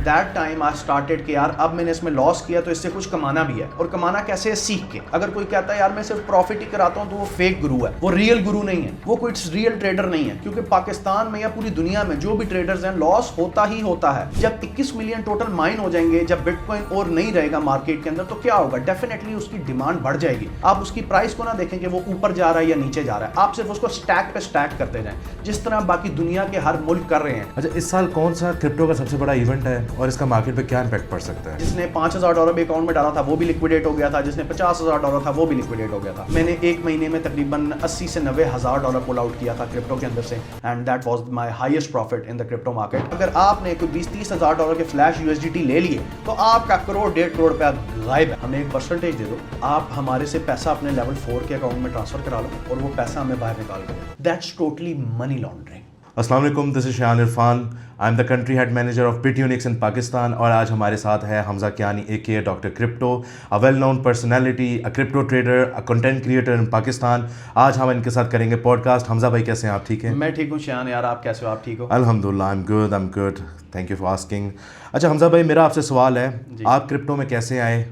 That time I started कि यार अब मैंने इसमें लॉस किया तो इससे कुछ कमाना भी है, और कमाना कैसे है, सीख के। अगर कोई कहता है यार मैं सिर्फ प्रॉफिट ही कराता हूं तो वो फेक गुरु है, वो रियल गुरु नहीं है, वो कोई रियल ट्रेडर नहीं है। क्योंकि पाकिस्तान में या पूरी दुनिया में जो भी ट्रेडर्स हैं लॉस होता ही होता है। जब 21 मिलियन टोटल माइन हो जाएंगे, जब बिटकॉइन और नहीं रहेगा मार्केट के अंदर, तो क्या होगा, डेफिनेटली उसकी डिमांड बढ़ जाएगी। आप उसकी प्राइस को ना देखें कि वो ऊपर जा रहा है या नीचे जा रहा है, आप सिर्फ उसको स्टैक पे स्टैक करते जाएं, जिस तरह बाकी दुनिया के हर मुल्क कर रहे हैं। अच्छा, इस साल कौन सा क्रिप्टो का सबसे बड़ा इवेंट है और इसका मार्केट पे क्या इंपैक्ट पड़ सकता है? जिसने $5,000 भी अकाउंट में डाला था वो भी लिक्विडेट हो गया था, जिसने $50,000 था वो भी लिक्विडेट हो गया था। मैंने एक महीने में तकरीबन 80 से $90,000 पुल आउट किया था क्रिप्टो के अंदर से, and that was my highest profit in the crypto market. अगर आपने कोई 20-30 हज़ार डॉलर के फ्लैश USDT ले लिए तो आपका करोड़ 1.5 करोड़ रुपया गायब है। हमें एक परसेंटेज दे दो, आप हमारे से पैसा अपने लेवल 4 के अकाउंट में ट्रांसफर करा लो और वो पैसा हमें बाहर निकाल दो। That's totally money laundering. अस्सलाम वालेकुम, this is Shan Irfan. I am the country head manager of Bitunix in Pakistan, और आज हमारे साथ है Hamza Kiani AKA doctor crypto, a well known personality, a crypto trader, a content creator in Pakistan. आज हम इनके साथ करेंगे पॉडकास्ट। हमजा भाई कैसे हैं आप? ठीक हैं? मैं ठीक हूँ शान यार, आप कैसे हो? आप ठीक हो? अल्हम्दुलिल्लाह, I am good, thank you for asking. अच्छा हमजा भाई, मेरा आपसे सवाल है, आप क्रिप्टो में कैसे आए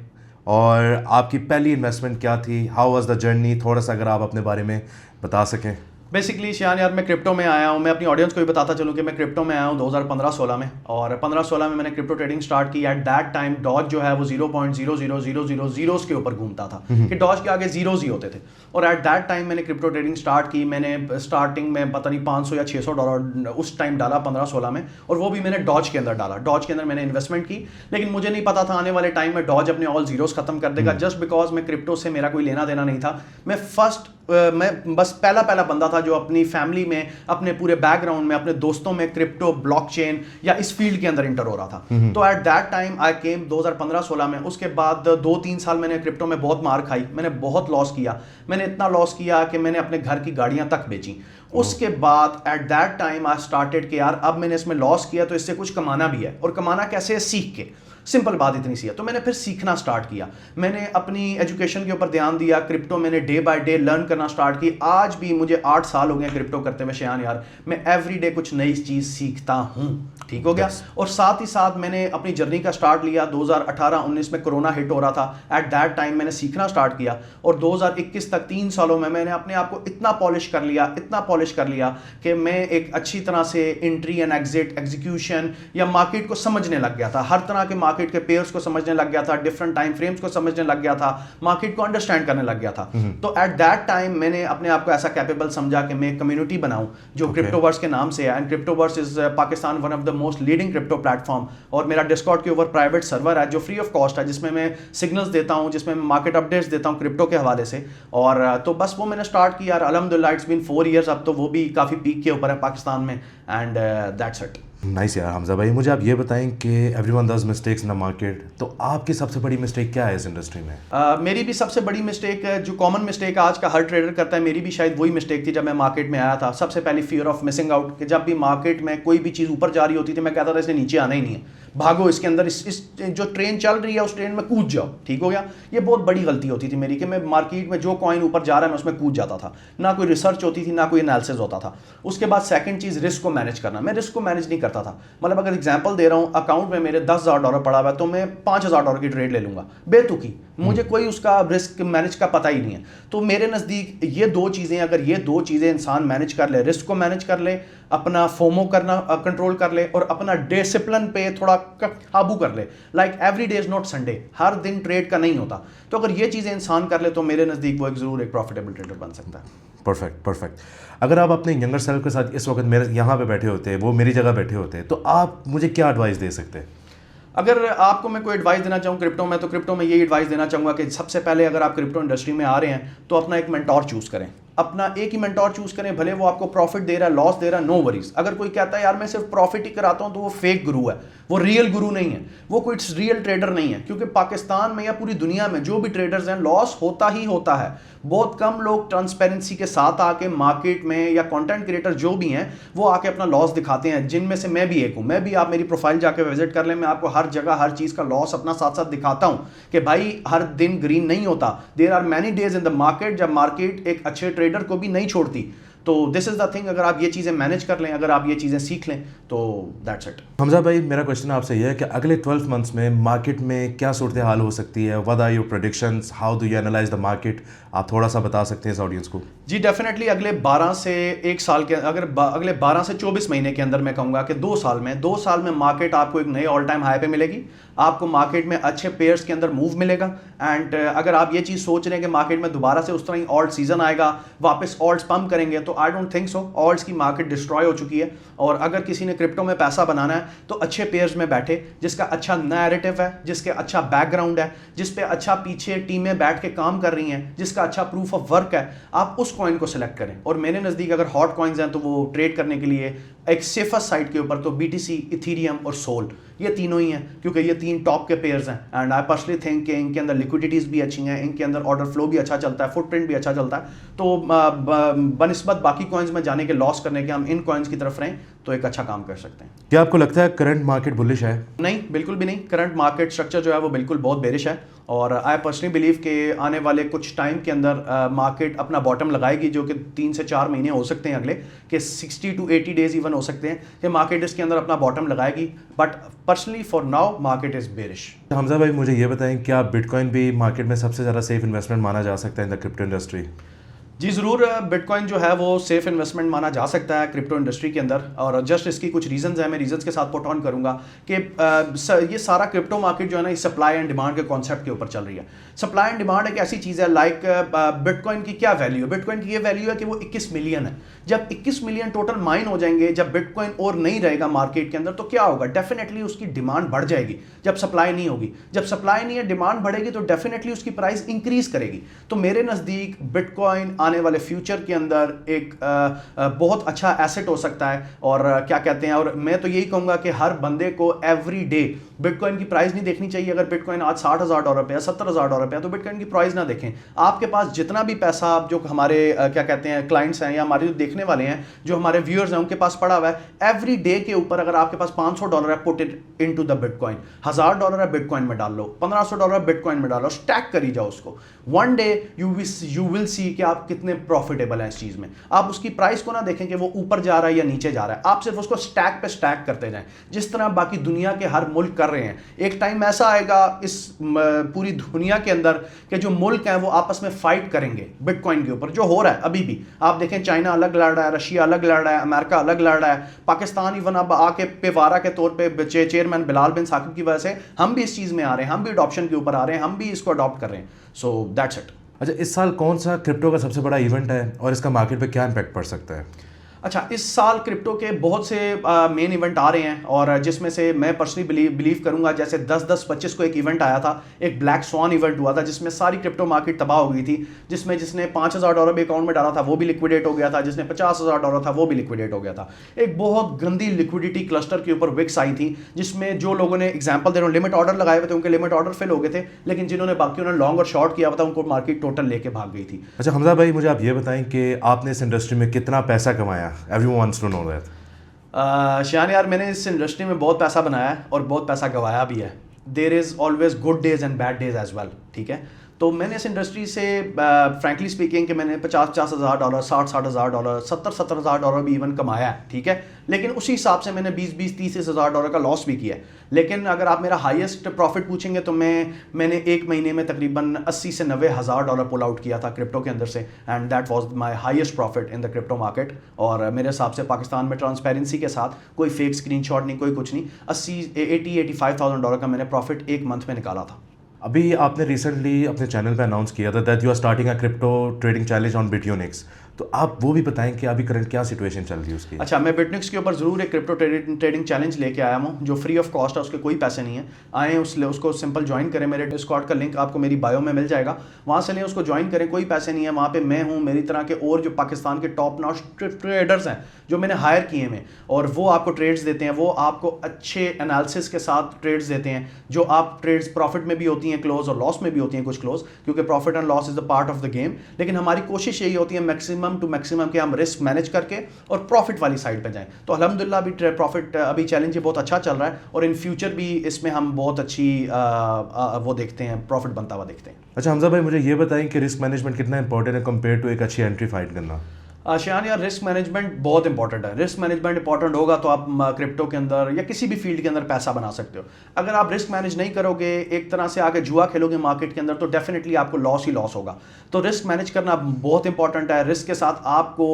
और आपकी पहली इन्वेस्टमेंट क्या थी? How was the journey? थोड़ा सा अगर आप अपने बारे में बता सकें। बेसिकली शान यार, मैं क्रिप्टो में आया हूँ, मैं अपनी ऑडियंस को भी बताता चलूँ कि मैं क्रिप्टो में आया हूँ 2015-16 में, और 15-16 में मैंने क्रिप्टो ट्रेडिंग स्टार्ट की। एट दैट टाइम डॉज जो है वो 0.00000 के ऊपर घूमता था, कि डॉज के आगे जीरोज ही होते थे। और एट दैट टाइम मैंने क्रिप्टो ट्रेडिंग स्टार्ट की। मैंने स्टार्टिंग में पता नहीं $500 या $600 उस टाइम डाला 15-16 में, और वो भी मैंने डॉज के अंदर डाला। डॉज के अंदर मैंने इन्वेस्टमेंट की, लेकिन मुझे नहीं पता था आने वाले टाइम में डॉज अपने ऑल जीरोज खत्म कर देगा। जस्ट बिकॉज मैं क्रिप्टो से मेरा कोई लेना देना नहीं था। मैं बस पहला बंदा था जो अपनी फैमिली में, अपने पूरे बैकग्राउंड में, अपने दोस्तों में क्रिप्टो, ब्लॉकचेन या इस फील्ड के अंदर इंटर हो रहा था। तो एट दैट टाइम आई केम 2015-16 में। उसके बाद 2-3 साल मैंने क्रिप्टो में बहुत मार खाई, मैंने बहुत लॉस किया। मैंने इतना लॉस किया कि मैंने अपने घर की गाड़ियां तक बेची। उसके बाद at that time I started कि यार अब मैंने इसमें लॉस किया तो इससे कुछ कमाना भी है, और कमाना कैसे है, सीख के। सिंपल बात इतनी सी है। तो मैंने फिर सीखना स्टार्ट किया, मैंने अपनी एजुकेशन के ऊपर ध्यान दिया, क्रिप्टो मैंने डे बाय डे लर्न करना स्टार्ट की। आज भी मुझे 8 साल हो गए क्रिप्टो करते हुए शान यार, मैं एवरी डे कुछ नई चीज़ सीखता हूँ। ठीक हो गया। और साथ ही साथ मैंने अपनी जर्नी का स्टार्ट लिया 2018-19 में, कोरोना हिट हो रहा था। एट दैट टाइम मैंने सीखना स्टार्ट किया, और 2021 तक 3 सालों में मैंने अपने आप को इतना पॉलिश कर लिया कि मैं एक अच्छी तरह से एंट्री एंड एग्जिट, एग्जीक्यूशन या मार्केट को समझने लग गया था। हर तरह के मार्केट के पेयर्स को समझने लग गया था, डिफरेंट टाइम फ्रेम्स को समझने लग गया था, मार्केट को अंडरस्टैंड करने लग गया था। तो एट दैट टाइम मैंने अपने आप को ऐसा कैपेबल समझा कि मैं एक कम्युनिटी बनाऊं जो क्रिप्टोवर्स के नाम से है। And Cryptoverse is Pakistan one of the most leading crypto platform. और मेरा डिस्कॉर्ड के ऊपर प्राइवेट सर्वर है जो फ्री ऑफ कॉस्ट है, जिसमें मैं सिग्नल्स देता हूं, जिसमें मैं मार्केट अपडेट्स देता हूं क्रिप्टो के हवाले से। और तो बस वो मैंने स्टार्ट किया। अल्हम्दुलिल्लाह, इट्स बीन 4 ईयर्स। अब तो वो भी काफ़ी पीक के ऊपर है पाकिस्तान में। And that's it. नाइस यार। हमजा भाई, मुझे आप ये बताएं कि everyone does mistakes in the market, तो आपकी सबसे बड़ी मिस्टेक क्या है इस इंडस्ट्री में? मेरी भी सबसे बड़ी मिस्टेक है, जो कॉमन मिस्टेक आज का हर ट्रेडर करता है, मेरी भी शायद वही मिस्टेक थी जब मैं मार्केट में आया था। सबसे पहली फियर ऑफ मिसिंग आउट, कि जब भी मार्केट में कोई भी चीज़ ऊपर जा रही होती थी मैं कहता था इसने नीचे आना ही नहीं है, भागो इसके अंदर, इस जो ट्रेन चल रही है उस ट्रेन में कूद जाओ। ठीक हो गया। ये बहुत बड़ी गलती होती थी मेरी, कि मैं मार्केट में जो कॉइन ऊपर जा रहा है मैं उसमें कूद जाता था, ना कोई रिसर्च होती थी, ना कोई एनालिसिस होता था। उसके बाद सेकंड चीज़, रिस्क को मैनेज करना। मैं रिस्क को मैनेज नहीं करता था। मतलब अगर एग्जांपल दे रहा हूँ, अकाउंट में मेरे $10,000 पड़ा हुआ है तो मैं $5,000 की ट्रेड ले लूंगा बेतुकी, मुझे कोई उसका रिस्क मैनेज का पता ही नहीं है। तो मेरे नज़दीक ये 2 चीज़ें, अगर ये 2 चीज़ें इंसान मैनेज कर ले, रिस्क को मैनेज कर ले, अपना फोमो करना कंट्रोल कर ले, और अपना डिसिप्लिन पे थोड़ा काबू कर ले। Like every day is not Sunday, हर दिन ट्रेड का नहीं होता। तो अगर ये चीज़ें इंसान कर ले तो मेरे नज़दीक वो ज़रूर एक प्रॉफिटेबल ट्रेडर बन सकता है। परफेक्ट। अगर आप अपने यंगर सेल्फ के साथ इस वक्त मेरे यहाँ पे बैठे होते हैं, वो मेरी जगह बैठे होते हैं, तो आप मुझे क्या एडवाइस दे सकते हैं? अगर आपको मैं कोई एडवाइस देना चाहूँ क्रिप्टो में, तो क्रिप्टो में यही एडवाइस देना चाहूँगा कि सबसे पहले अगर आप क्रिप्टो इंडस्ट्री में आ रहे हैं तो अपना एक मेंटोर चूज़ करें। अपना एक ही मेंटोर चूज करें, भले वो आपको प्रॉफिट दे रहा है, लॉस दे रहा है, नो वरीज। अगर कोई कहता है यार मैं सिर्फ प्रॉफिट ही कराता हूं तो वो फेक गुरु है, वो रियल गुरु नहीं है, वो कोई रियल ट्रेडर नहीं है। क्योंकि पाकिस्तान में या पूरी दुनिया में जो भी ट्रेडर्स हैं लॉस होता ही होता है। बहुत कम लोग ट्रांसपेरेंसी के साथ आके मार्केट में, या कंटेंट क्रिएटर जो भी हैं वो आके अपना लॉस दिखाते हैं, जिनमें से मैं भी एक हूं। मैं भी, आप मेरी प्रोफाइल जाके विजिट कर लें, मैं आपको हर जगह हर चीज़ का लॉस अपना साथ साथ दिखाता हूं कि भाई हर दिन ग्रीन नहीं होता। There are many days in the market जब मार्केट एक अच्छे ट्रेडर को भी नहीं छोड़ती। तो दिस इज़ द थिंग, अगर आप ये चीज़ें मैनेज कर लें, अगर आप ये चीज़ें सीख लें तो दैट्स इट। हमजा भाई, मेरा क्वेश्चन आपसे यह है कि अगले 12 मंथ्स में मार्केट में क्या सूरत हाल हो सकती है? What are your predictions? How do you analyse the market? आप थोड़ा सा बता सकते हैं इस ऑडियंस को? जी डेफिनेटली अगले 12 से 1 साल के अगले 12 से 24 महीने के अंदर मैं कहूँगा कि 2 साल में मार्केट आपको एक नए ऑल टाइम हाई पे मिलेगी। आपको मार्केट में अच्छे पेयर्स के अंदर मूव मिलेगा। एंड अगर आप ये चीज़ सोच रहे हैं कि मार्केट में दोबारा से उस तरह ही ऑल्ट सीजन आएगा, वापस ऑल्ट्स पंप करेंगे, तो I don't think so. Ult's की मार्केट डिस्ट्रॉय हो चुकी है। और अगर किसी ने क्रिप्टो में पैसा बनाना है तो अच्छे पेयर्स में बैठे, जिसका अच्छा नैरेटिव है, जिसके अच्छा बैकग्राउंड है, जिस पे अच्छा पीछे टीमें बैठ के काम कर रही हैं, जिसका अच्छा प्रूफ ऑफ वर्क है, आप उस कॉइन को सिलेक्ट करें। और मेरे नज़दीक अगर हॉट कॉइन्स हैं तो वो ट्रेड करने के लिए एक सेफेस्ट साइट के ऊपर तो BTC, इथीरियम और सोल, ये तीनों ही हैं, क्योंकि ये 3 टॉप के पेयर्स हैं। एंड आई पर्सनली थिंक कि इनके अंदर लिक्विडिटीज़ भी अच्छी हैं, इनके अंदर ऑर्डर फ्लो भी अच्छा चलता है, फुटप्रिंट भी अच्छा चलता है। तो बनिस्बत बाकी कॉइन्स में जाने के लॉस करने के हम इन कॉइन्स की तरफ रहें तो एक अच्छा काम कर सकते हैं। क्या आपको लगता है करंट मार्केट बुलिश है? नहीं, बिल्कुल भी नहीं। करंट मार्केट स्ट्रक्चर जो है वो बिल्कुल बहुत बेरिश है। और आई पर्सनली बिलीव कि आने वाले कुछ टाइम के अंदर मार्केट अपना बॉटम लगाएगी, जो कि 3 से 4 महीने हो सकते हैं अगले, कि 60 to 80 डेज इवन हो सकते हैं कि मार्केट इसके अंदर अपना बॉटम लगाएगी। But personally for now market is bearish. Hamza भाई, मुझे ये बताएं, क्या बिटकॉइन भी मार्केट में सबसे ज़्यादा सेफ इन्वेस्टमेंट माना जा सकता है इन द क्रिप्टो इंडस्ट्री? जी ज़रूर, बिटकॉइन जो है वो सेफ इन्वेस्टमेंट माना जा सकता है क्रिप्टो इंडस्ट्री के अंदर। और जस्ट इसकी कुछ रीजंस हैं, मैं रीजंस के साथ पुट ऑन करूंगा कि ये सारा क्रिप्टो मार्केट जो है ना, इस सप्लाई एंड डिमांड के कॉन्सेप्ट के ऊपर चल रही है। सप्लाई एंड डिमांड एक ऐसी चीज़ है, लाइक बिटकॉइन की क्या वैल्यू है? बिटकॉइन की ये वैल्यू है कि वो 21 मिलियन है। जब 21 मिलियन टोटल माइन हो जाएंगे, जब बिटकॉइन और नहीं रहेगा मार्केट के अंदर, तो क्या होगा? डेफिनेटली उसकी डिमांड बढ़ जाएगी जब सप्लाई नहीं होगी। जब सप्लाई नहीं है, डिमांड बढ़ेगी, तो डेफिनेटली उसकी प्राइस इंक्रीज करेगी। तो मेरे नज़दीक बिटकॉइन आने वाले फ्यूचर के अंदर एक बहुत अच्छा एसेट हो सकता है। और क्या कहते हैं, और मैं तो यही कहूँगा कि हर बंदे को एवरी डे बिटकॉइन की प्राइस नहीं देखनी चाहिए। अगर बिटकॉइन आज $60,000 पे है, $70,000 पे है, तो बिटकॉइन की प्राइस ना देखें। आपके पास जितना भी पैसा, आप जो हमारे क्या कहते हैं क्लाइंट्स हैं या हमारे जो देखने वाले हैं, जो हमारे व्यूअर्स हैं, उनके पास पड़ा हुआ है, एवरी डे के ऊपर अगर आपके पास $500 है, put it into the bitcoin. $1,000 है, बिटकॉइन में डाल लो। $1,500 बिटकॉइन में डालो, स्टैक करी जाओ उसको। One day you will see कि आप कितने प्रॉफिटेबल हैं इस चीज़ में। आप उसकी प्राइस को ना देखें कि वो ऊपर जा रहा है या नीचे जा रहा है, आप सिर्फ उसको स्टैक पे स्टैक करते जाएं, जिस तरह बाकी दुनिया के हर मुल्क कर रहे हैं। एक टाइम ऐसा आएगा इस पूरी दुनिया के अंदर कि जो मुल्क हैं वो आपस में फाइट करेंगे बिटकॉइन के ऊपर, जो हो रहा है अभी भी। आप देखें, चाइना अलग लड़ रहा है, रशिया अलग लड़ रहा है, अमेरिका अलग लड़ रहा है, पाकिस्तान इवन अब आके पेवारा के तौर पे चेयरमैन बिलाल बिन साकिब की वजह से हम भी इस चीज़ में आ रहे हैं, हम भी अडॉप्शन के ऊपर आ रहे हैं, हम भी इसको अडॉप्ट कर रहे हैं। So that's it. अच्छा, इस साल कौन सा क्रिप्टो का सबसे बड़ा इवेंट है और इसका मार्केट पे क्या इम्पैक्ट पड़ सकता है? अच्छा, इस साल क्रिप्टो के बहुत से मेन इवेंट आ रहे हैं, और जिसमें से मैं पर्सनली बिलीव करूंगा, जैसे 10-10-25 को एक इवेंट आया था, एक ब्लैक स्वान इवेंट हुआ था, जिसमें सारी क्रिप्टो मार्केट तबाह हो गई थी। जिसमें जिसने $5,000 भी अकाउंट में डाला था वो भी लिक्विडेट हो गया था, जिसने $50,000 था वो भी लिक्विडेट हो गया था। एक बहुत गंदी लिक्विडिटी क्लस्टर के ऊपर विक्स आई थी, जिसमें जो लोगों ने, एग्जाम्पल दे रहा हूँ, लिमिट ऑर्डर लगाए हुए थे, उनके लिमिट ऑर्डर फिल हो गए थे, लेकिन जिन्होंने बाकियों ने लॉन्ग और शॉर्ट किया हुआ था, उनको मार्केट टोटल लेके भाग गई थी। अच्छा हमजा भाई, मुझे आप ये बताएं कि आपने इस इंडस्ट्री में कितना पैसा कमाया? Everyone wants to know that. Shaan यार, मैंने इस इंडस्ट्री में बहुत पैसा बनाया है और बहुत पैसा गवाया भी है। There is always good days and bad days as well, ठीक है। तो मैंने इस इंडस्ट्री से फ्रैंकली स्पीकिंग कि मैंने $50,000, $60,000, $70,000 भी इवन कमाया है, ठीक है। लेकिन उसी हिसाब से मैंने $20,000-30,000 का लॉस भी किया है। लेकिन अगर आप मेरा हाईएस्ट प्रॉफिट पूछेंगे तो मैंने एक महीने में तकरीबन $80,000 से $90,000 पुल आउट किया था क्रिप्टो के अंदर से, and that was my highest profit in the crypto market. और मेरे हिसाब से पाकिस्तान में ट्रांसपेरेंसी के साथ कोई फेक स्क्रीनशॉट नहीं, कोई कुछ नहीं, $80,000-85,000 का मैंने प्रॉफिट एक मंथ में निकाला था। अभी आपने रिसेंटली अपने चैनल पे अनाउंस किया था that you are starting a crypto trading challenge on Bitunix, तो आप वो भी बताएं कि अभी करंट क्या सिचुएशन चल रही है उसकी? अच्छा, मैं बिटनिक्स के ऊपर ज़रूर एक क्रिप्टो ट्रेडिंग चैलेंज लेके आया हूँ, जो फ्री ऑफ कॉस्ट है, उसके कोई पैसे नहीं है। आएँ उसको सिंपल ज्वाइन करें, मेरे डिस्कॉर्ड का लिंक आपको मेरी बायो में मिल जाएगा, वहाँ से लें, उसको ज्वाइन करें, कोई पैसे नहीं है। वहाँ पे मैं हूँ, मेरी तरह के और जो पाकिस्तान के टॉप नॉच ट्रेडर्स हैं जो मैंने हायर किए हैं, और वो आपको ट्रेड्स देते हैं, वो आपको अच्छे एनालिसिस के साथ ट्रेड्स देते हैं, जो आप ट्रेड्स प्रॉफिट में भी होती हैं क्लोज और लॉस में भी होती हैं कुछ क्लोज, क्योंकि profit and loss is the part of the game. लेकिन हमारी कोशिश यही होती है मैक्सिमम टू मैक्सिमम कि हम रिस्क मैनेज करके और प्रॉफिट वाली साइड पे जाएं। तो अल्हम्दुलिल्लाह अभी प्रॉफिट, अभी चैलेंज ये बहुत अच्छा चल रहा है, और इन फ्यूचर भी इसमें हम बहुत अच्छी वो देखते हैं, प्रॉफिट बनता हुआ देखते हैं। अच्छा हमजा भाई, मुझे ये बताएं कि रिस्क मैनेजमेंट कितना इंपॉर्टेंट है कंपेयर टू एक अच्छी एंट्री फाइट करना? आशियान यार, रिस्क मैनेजमेंट बहुत इंपॉर्टेंट है। रिस्क मैनेजमेंट इंपॉर्टेंट होगा तो आप क्रिप्टो के अंदर या किसी भी फील्ड के अंदर पैसा बना सकते हो। अगर आप रिस्क मैनेज नहीं करोगे, एक तरह से आके जुआ खेलोगे मार्केट के अंदर, तो डेफिनेटली आपको लॉस ही लॉस होगा। तो रिस्क मैनेज करना बहुत इंपॉर्टेंट है। रिस्क के साथ आपको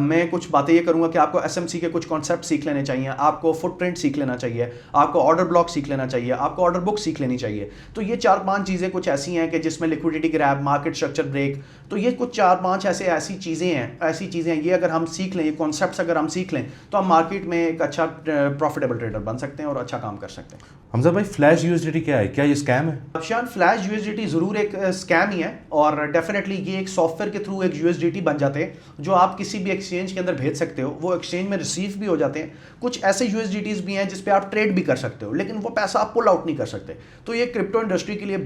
मैं कुछ बातें ये करूंगा कि आपको एसएमसी के कुछ कॉन्सेप्ट सीख लेने चाहिए, आपको फुटप्रिंट सीख लेना चाहिए, आपको ऑर्डर ब्लॉक सीख लेना चाहिए, आपको ऑर्डर बुक सीख लेनी चाहिए। तो ये 4-5 चीज़ें कुछ ऐसी हैं कि जिसमें liquidity grab, market structure break, तो ये कुछ 4-5 ऐसी चीज़ें हैं, ये अगर हम सीख लें, ये कॉन्सेप्ट्स अगर हम सीख लें, तो हम मार्केट में एक अच्छा प्रॉफिटेबल ट्रेडर बन सकते हैं और अच्छा काम कर सकते हैं। हमजा भाई, फ्लैश यूएसडीटी क्या है? क्या ये स्कैम है? अफशान, फ्लैश यूएसडीटी ज़रूर एक स्कैम ही है, और डेफिनेटली ये एक सॉफ्टवेयर के थ्रू एक यूएसडीटी बन जाते हैं जो आप किसी भी एक्सचेंज के अंदर भेज सकते हो। वो एक्सचेंज में रिसीव भी हो जाते हैं। कुछ ऐसे यूएसडीटीज भी हैं जिस पे आप ट्रेड भी कर सकते हो, लेकिन वो पैसा आप पुल आउट नहीं कर सकते। तो ये क्रिप्टो इंडस्ट्री के लिए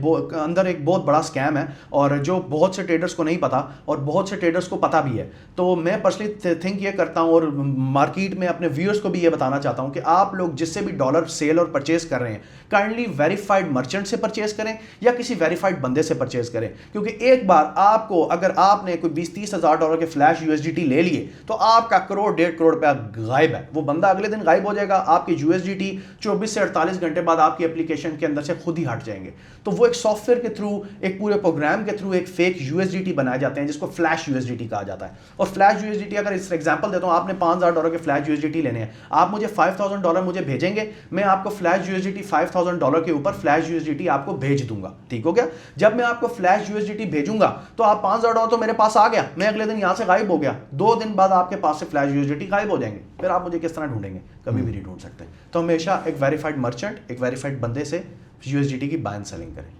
अंदर एक बहुत बड़ा स्कैम है, और जो बहुत से ट्रेडर्स को नहीं पता और बहुत से ट्रेडर्स को पता भी है। तो मैं पर्सनली थिंक ये करता हूँ, और मार्केट में अपने व्यूअर्स को भी ये बताना चाहता हूँ कि आप लोग जिससे भी डॉलर सेल और परचेज कर रहे हैं, काइंडली वेरीफाइड मर्चेंट से परचेज करें या किसी वेरीफाइड बंदे से परचेज करें। क्योंकि एक बार आपको, अगर आपने कोई 20-30 हज़ार डॉलर के फ्लैश यूएसडीटी ले लिए, तो आपका 1-1.5 करोड़ रुपया गायब है। वो बंदा अगले दिन गायब हो जाएगा। आपकी यूएसडीटी 24 से 48 घंटे बाद आपकी एप्लीकेशन के अंदर से खुद ही हट जाएंगे। तो वो एक सॉफ्टवेयर के थ्रू, एक पूरे प्रोग्राम के थ्रू एक फेक यूएसडीटी बनाए जाते हैं, जिसको फ्लैश यूएसडीटी कहा जाता है। और फ्लैश यूएसडीटी, अगर इस एग्जांपल देता हूं, आपने 5000 डॉलर के फ्लैश यूएसडीटी लेने हैं, आप मुझे $5000 मुझे भेजेंगे, मैं आपको फ्लैश यूएसडीटी $5000 के ऊपर फ्लैश यूएसडीटी आपको भेज दूंगा। ठीक हो गया? जब मैं आपको फ्लैश यूएसडीटी भेजूंगा तो आप $5000 तो मेरे पास आ गया, मैं अगले दिन यहां से गायब हो गया, 2 दिन बाद आपके पास से फ्लैश यूएसडीटी गायब हो जाएंगे। फिर आप मुझे किस तरह ढूंढेंगे? कभी भी नहीं ढूंढ सकते। तो हमेशा एक वेरीफाइड मर्चेंट, एक वेरीफाइड बंदे से यूएसडीटी की बाय एंड सेलिंग करें।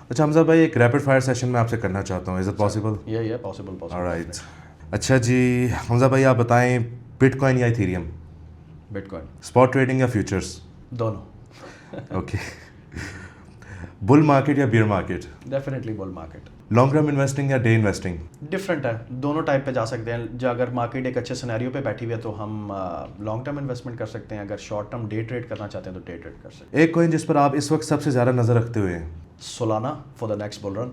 अच्छा हमजा भाई, एक रैपिड फायर सेशन में आपसे करना चाहता हूँ, इज इट पॉसिबल? ये पॉसिबल। ऑलराइट। अच्छा जी हमजा भाई, आप बताएं, बिटकॉइन या इथेरियम? बिटकॉइन। स्पॉट ट्रेडिंग या फ्यूचर्स? दोनों। ओके। बुल मार्केट या beer market? Definitely bull market. Long term investing या डे इन्वेस्टिंग? डिफरेंट है, दोनों टाइप पे जा सकते हैं। जो अगर मार्केट एक अच्छे सिनेरियो पे बैठी हुई है तो हम लॉन्ग टर्म इन्वेस्टमेंट कर सकते हैं। अगर शॉर्ट टर्म डे ट्रेड करना चाहते हैं तो डे ट्रेड कर सकते हैं। एक कॉइन जिस पर आप इस वक्त सबसे ज़्यादा नज़र रखते हुए हैं? Solana, for the next bull run.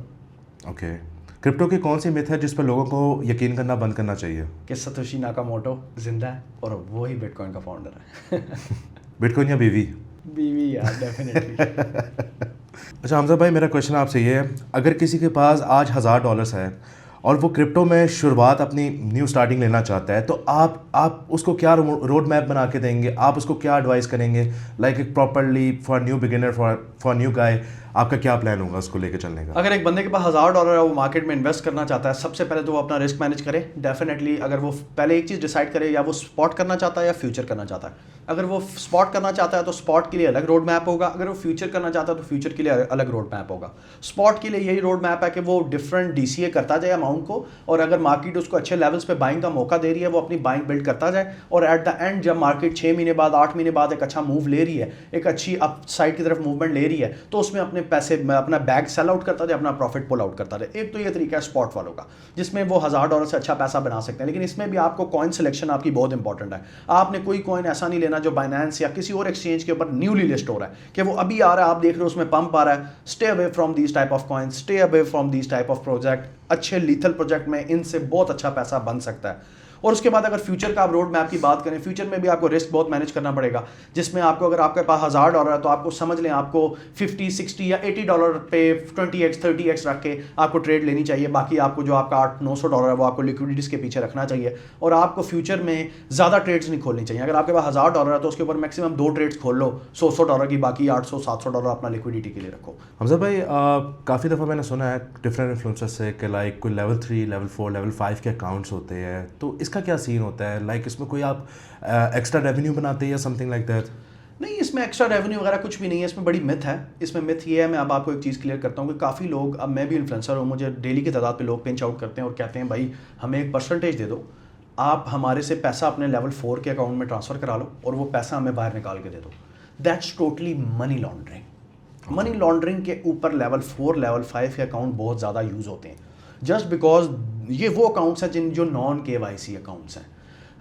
Okay. Crypto की कौन सी मिथ है जिस पर लोगों को यकीन करना बंद करना चाहिए? कि सतोशी नाकामोटो जिंदा है और वो ही बिटकॉइन का फाउंडर है। बिटकॉइन या बीवी? बीवी यार, डेफिनेटली। अच्छा हमजा भाई, मेरा क्वेश्चन आपसे ये है, अगर किसी के पास आज $1000 है और वो क्रिप्टो में शुरुआत अपनी न्यू स्टार्टिंग लेना चाहता है, तो आप उसको क्या रोड मैप बना के देंगे? आप उसको क्या एडवाइस करेंगे, लाइक एक properly for new beginner, for new guy? आपका क्या प्लान होगा उसको लेके चलने का? अगर एक बंदे के पास $1000 है, वो मार्केट में इन्वेस्ट करना चाहता है, सबसे पहले तो वो अपना रिस्क मैनेज करे। डेफिनेटली अगर वो पहले एक चीज़ डिसाइड करे, या वो स्पॉट करना चाहता है या फ्यूचर करना चाहता है। अगर वो स्पॉट करना चाहता है तो स्पॉट के लिए अलग रोड मैप होगा। अगर वो फ्यूचर करना चाहता है तो फ्यूचर के लिए अलग रोड मैप होगा। स्पॉट के लिए यही रोड मैप है कि वो डिफरेंट डीसीए करता जाए अमाउंट को, और अगर मार्केट उसको अच्छे लेवल्स पे बाइंग का मौका दे रही है, वो अपनी बाइंग बिल्ड करता जाए, और एट द एंड जब मार्केट 6 महीने बाद, 8 महीने बाद एक अच्छा मूव ले रही है, एक अच्छी अप साइड की तरफ मूवमेंट ले रही है, तो उसमें अपने पैसे, अपना बैग सेल आउट करता जाए, अपना प्रॉफिट पुल आउट करता जाए। एक तो ये तरीका है स्पॉट वालों का, जिसमें वो $1000 से अच्छा पैसा बना सकते हैं। लेकिन इसमें भी आपको कॉइन सिलेक्शन आपकी बहुत इंपॉर्टेंट है। आपने कोई कॉइन ऐसा नहीं लेना जो बाइनेंस या किसी और एक्सचेंज के ऊपर न्यूली लिस्ट हो रहा है, कि वो अभी आ रहा है, आप देख रहे हो उसमें पंप आ रहा है। Stay away from these type of coins, stay away from these type of project. अच्छे लीथल प्रोजेक्ट में इनसे बहुत अच्छा पैसा बन सकता है। और उसके बाद अगर फ्यूचर का आप रोड मैप की बात करें, फ्यूचर में भी आपको रिस्क बहुत मैनेज करना पड़ेगा, जिसमें आपको, अगर आपके पास $1000 है तो आपको समझ लें आपको $50, $60 या $80 पे 20x 30x रख के आपको ट्रेड लेनी चाहिए। बाकी आपको जो आपका $800-900 है वो आपको लिक्विडिटीज के पीछे रखना चाहिए, और आपको फ्यूचर में ज़्यादा ट्रेड्स नहीं खोलनी चाहिए। अगर आपके पास $1000 है तो उसके ऊपर मैक्सिमम 2 ट्रेड्स खोल लो $100 की, बाकी $800-700 अपना लिक्विडिटी के लिए रखो। हमजा भाई, काफ़ी दफ़ा मैंने सुना है डिफरेंट इन्फ्लुएंसर से कि लाइक कोई लेवल 3, लेवल 4, लेवल 5 के अकाउंट्स होते हैं, तो इसका क्या सीन होता है? लाइक इसमें कोई आप एक्स्ट्रा रेवेन्यू बनाते हैं या समथिंग लाइक दैट? नहीं, इसमें एक्स्ट्रा रेवेन्यू वगैरह कुछ भी नहीं है। इसमें बड़ी मिथ है। इसमें मिथ ये है, मैं अब आपको एक चीज़ क्लियर करता हूँ कि काफ़ी लोग, अब मैं भी इन्फ्लुएंसर हूँ, मुझे डेली की तादाद पे लोग पिंच आउट करते हैं और कहते हैं भाई हमें एक परसेंटेज दे दो, आप हमारे से पैसा अपने लेवल 4 के अकाउंट में ट्रांसफ़र करा लो और वो पैसा हमें बाहर निकाल के दे दो। That's totally money laundering. Money laundering के ऊपर लेवल 4, लेवल 5 के अकाउंट बहुत ज़्यादा यूज़ होते हैं, जस्ट बिकॉज ये वो अकाउंट्स हैं जो नॉन KYC अकाउंट्स हैं।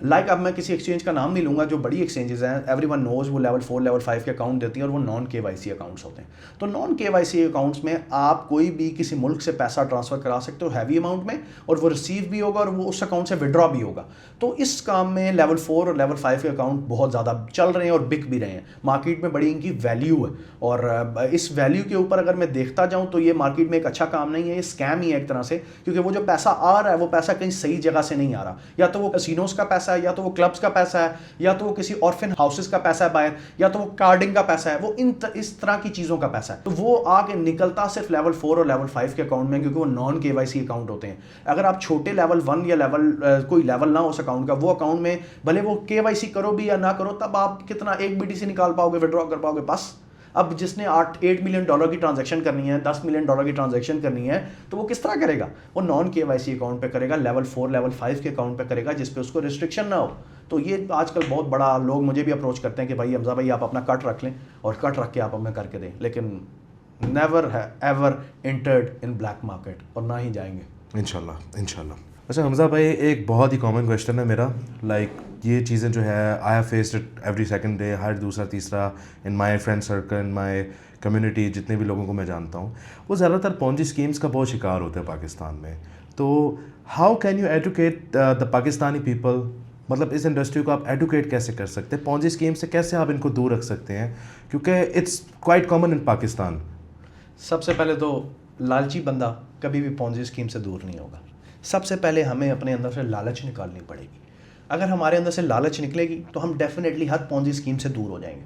लाइक अब मैं किसी एक्सचेंज का नाम नहीं लूँगा, जो बड़ी एक्सचेंजेस हैं एवरीवन नोज, वो लेवल 4 लेवल 5 के अकाउंट देती हैं और वो नॉन केवाईसी अकाउंट्स होते हैं। तो नॉन केवाईसी अकाउंट्स में आप कोई भी किसी मुल्क से पैसा ट्रांसफ़र करा सकते हो हैवी अमाउंट में, और वो रिसीव भी होगा और वो उस अकाउंट से विड्रॉ भी होगा। तो इस काम में लेवल 4 और लेवल 5 के अकाउंट बहुत ज़्यादा चल रहे हैं और बिक भी रहे हैं। मार्केट में बड़ी इनकी वैल्यू है, और इस वैल्यू के ऊपर अगर मैं देखता जाऊँ तो ये मार्केट में एक अच्छा काम नहीं है, ये स्कैम ही है एक तरह से, क्योंकि वो जो पैसा आ रहा है वो पैसा कहीं सही जगह से नहीं आ रहा। या तो वो कैसीनोज का पैसा है, या तो वो क्लब्स का पैसा है, या तो वो किसी ऑर्फन हाउसेस का पैसा है बाहर, या तो वो कार्डिंग का पैसा है, वो इस तरह की चीज़ों का पैसा है। तो वो आके निकलता सिर्फ लेवल 4 और लेवल 5 के अकाउंट में, क्योंकि वो नॉन केवाईसी अकाउंट होते हैं। अगर आप छोटे लेवल 1 या कोई लेवल ना हो उस अकाउंट का, वो अकाउंट में भले वो केवाईसी करो भी या ना करो, तब आप कितना एक BTC निकाल पाओगे, विड्रॉ कर पाओगे बस। अब जिसने $8 मिलियन की ट्रांजैक्शन करनी है, $10 मिलियन की ट्रांजैक्शन करनी है, तो वो किस तरह करेगा? वो नॉन केवाईसी अकाउंट पे करेगा, लेवल 4 लेवल 5 के अकाउंट पे करेगा, जिस पे उसको रिस्ट्रिक्शन ना हो। तो ये आजकल बहुत बड़ा, लोग मुझे भी अप्रोच करते हैं कि भाई हमजा भाई आप अपना कट रख लें और कट रख के आप हमें करके दें, लेकिन नेवर है ever entered in black market, और ना ही जाएंगे इंशाल्लाह इंशाल्लाह। अच्छा हमजा भाई, एक बहुत ही कॉमन क्वेश्चन है मेरा, लाइक ये चीज़ें जो है I have faced it every second day, हर दूसरा तीसरा in my friend circle, in my community, जितने भी लोगों को मैं जानता हूँ वो ज़्यादातर पॉन्जी स्कीम्स का बहुत शिकार होते हैं पाकिस्तान में। तो how can you educate the Pakistani people, मतलब इस इंडस्ट्री को आप एडुकेट कैसे कर सकते हैं, पॉन्जी स्कीम से कैसे आप इनको दूर रख सकते हैं, क्योंकि it's quite common in Pakistan. सबसे पहले तो लालची बंदा कभी भी पॉन्जी स्कीम से दूर नहीं होगा। सबसे पहले हमें अपने अंदर से लालच निकालनी पड़ेगी। अगर हमारे अंदर से लालच निकलेगी तो हम डेफिनेटली हर पॉन्जी स्कीम से दूर हो जाएंगे।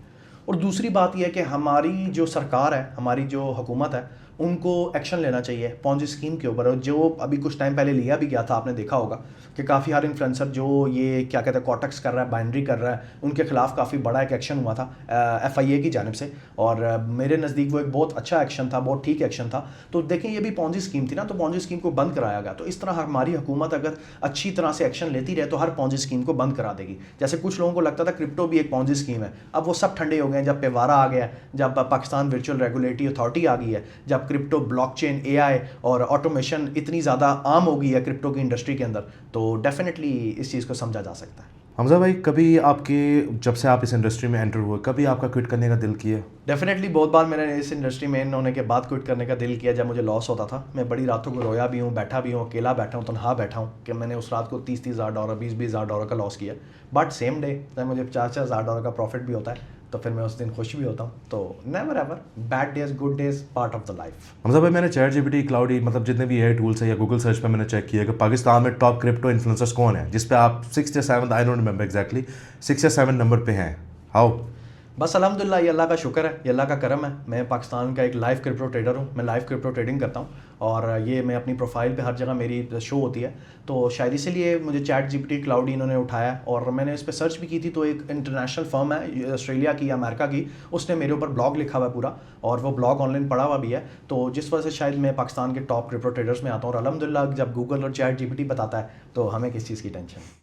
और दूसरी बात यह है कि हमारी जो सरकार है, हमारी जो हुकूमत है, उनको एक्शन लेना चाहिए पॉन्जी स्कीम के ऊपर। और जो अभी कुछ टाइम पहले लिया भी गया था, आपने देखा होगा कि काफ़ी हर इन्फ्लुएंसर जो ये क्या कहते हैं कॉटेक्स कर रहा है, बाइनरी कर रहा है, उनके खिलाफ काफ़ी बड़ा एक एक्शन हुआ था FIA की जानिब से, और मेरे नज़दीक वो एक बहुत अच्छा एक्शन था, बहुत ठीक एक्शन था। तो देखें ये भी पॉन्जी स्कीम थी ना, तो पॉन्जी स्कीम को बंद कराया गया। तो इस तरह हमारी हुकूमत अगर अच्छी तरह से एक्शन लेती रहे तो हर पॉन्जी स्कीम को बंद करा देगी। जैसे कुछ लोगों को लगता था क्रिप्टो भी एक पॉन्जी स्कीम है, अब वो सब ठंडे हो गए जब पेवारा आ गया, जब पाकिस्तान वर्चुअल रेगुलेटरी अथॉरिटी आ गई है, जब क्रिप्टो, ब्लॉकचेन, AI और ऑटोमेशन इतनी ज़्यादा आम हो गई है क्रिप्टो की इंडस्ट्री के अंदर, तो डेफिनेटली इस चीज़ को समझा जा सकता है। हमजा भाई, कभी आपके, जब से आप इस इंडस्ट्री में एंटर हुए, कभी आपका क्विट करने का दिल किया? डेफिनेटली बहुत बार मैंने इस इंडस्ट्री में इन होने के बाद क्विट करने का दिल किया, जब मुझे लॉस होता था। मैं बड़ी रातों को रोया भी हूँ, बैठा भी हूँ, अकेला बैठा हूँ, तनहा बैठा हूँ कि मैंने उस रात को $30,000 $20,000 का लॉस किया। बट सेम डे जब मुझे $4,000 का प्रॉफिट भी होता है तो फिर मैं उस दिन खुश भी होता हूँ। तो never ever, bad days good days part of the life. Hamza भाई, मैंने ChatGPT, क्लाउडी, मतलब जितने भी AI टूल्स है, या गूगल सर्च पे मैंने चेक किया कि पाकिस्तान में टॉप क्रिप्टो इन्फ्लुएंसर्स कौन है, जिस पे आप 6 या 7, आई डोंट रिमेंबर एग्जैक्टली, 6 या 7 नंबर पे हैं। हाउ? बस अल्हम्दुलिल्लाह, ये अल्लाह का शुक्र है, ये अल्लाह का करम है। मैं पाकिस्तान का एक लाइव क्रिप्टो ट्रेडर हूँ, मैं लाइव क्रिप्टो ट्रेडिंग करता हूँ, और ये मैं अपनी प्रोफाइल पे हर जगह मेरी शो होती है। तो शायद इसीलिए मुझे ChatGPT, क्लाउडी इन्होंने उठाया, और मैंने इस पर सर्च भी की थी। तो एक इंटरनेशनल फर्म है ऑस्ट्रेलिया की या अमेरिका की, उसने मेरे ऊपर ब्लॉग लिखा हुआ है पूरा, और वो ब्लॉग ऑनलाइन पढ़ा हुआ भी है। तो जिस वजह से शायद मैं पाकिस्तान के टॉप क्रिप्टो ट्रेडर्स में आता हूँ। और अल्हम्दुलिल्लाह जब गूगल और ChatGPT बताता है तो हमें किस चीज़ की टेंशन।